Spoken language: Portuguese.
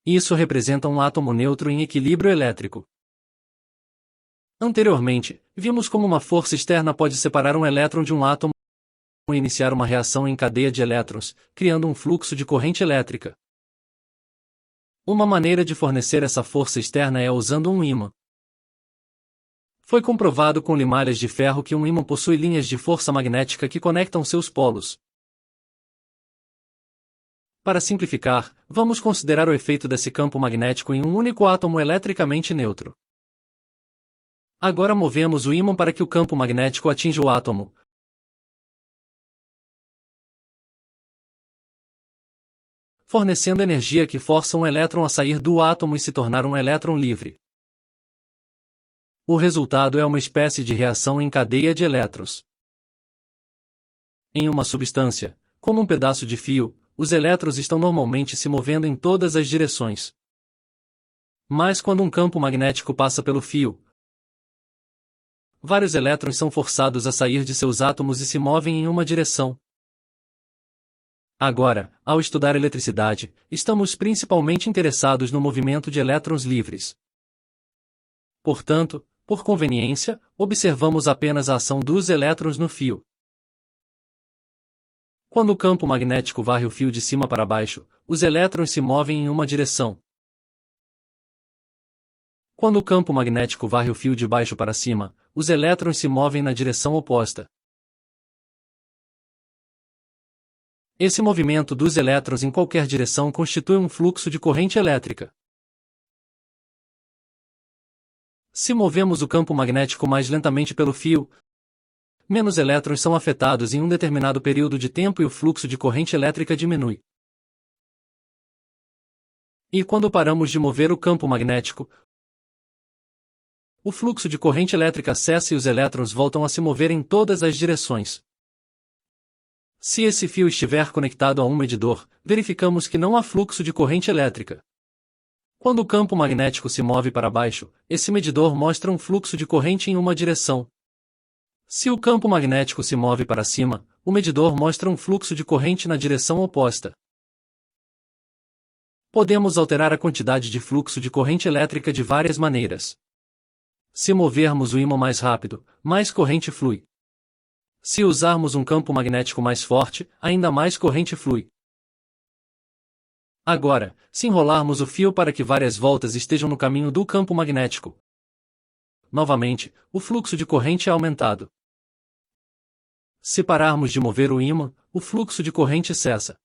Isso representa um átomo neutro em equilíbrio elétrico. Anteriormente, vimos como uma força externa pode separar um elétron de um átomo e iniciar uma reação em cadeia de elétrons, criando um fluxo de corrente elétrica. Uma maneira de fornecer essa força externa é usando um ímã. Foi comprovado com limalhas de ferro que um ímã possui linhas de força magnética que conectam seus polos. Para simplificar, vamos considerar o efeito desse campo magnético em um único átomo eletricamente neutro. Agora movemos o ímã para que o campo magnético atinja o átomo, fornecendo energia que força um elétron a sair do átomo e se tornar um elétron livre. O resultado é uma espécie de reação em cadeia de elétrons. Em uma substância, como um pedaço de fio, os elétrons estão normalmente se movendo em todas as direções. Mas quando um campo magnético passa pelo fio, vários elétrons são forçados a sair de seus átomos e se movem em uma direção. Agora, ao estudar eletricidade, estamos principalmente interessados no movimento de elétrons livres. Portanto, por conveniência, observamos apenas a ação dos elétrons no fio. Quando o campo magnético varre o fio de cima para baixo, os elétrons se movem em uma direção. Quando o campo magnético varre o fio de baixo para cima, os elétrons se movem na direção oposta. Esse movimento dos elétrons em qualquer direção constitui um fluxo de corrente elétrica. Se movemos o campo magnético mais lentamente pelo fio, menos elétrons são afetados em um determinado período de tempo e o fluxo de corrente elétrica diminui. E quando paramos de mover o campo magnético, o fluxo de corrente elétrica cessa e os elétrons voltam a se mover em todas as direções. Se esse fio estiver conectado a um medidor, verificamos que não há fluxo de corrente elétrica. Quando o campo magnético se move para baixo, esse medidor mostra um fluxo de corrente em uma direção. Se o campo magnético se move para cima, o medidor mostra um fluxo de corrente na direção oposta. Podemos alterar a quantidade de fluxo de corrente elétrica de várias maneiras. Se movermos o ímã mais rápido, mais corrente flui. Se usarmos um campo magnético mais forte, ainda mais corrente flui. Agora, se enrolarmos o fio para que várias voltas estejam no caminho do campo magnético, novamente, o fluxo de corrente é aumentado. Se pararmos de mover o ímã, o fluxo de corrente cessa.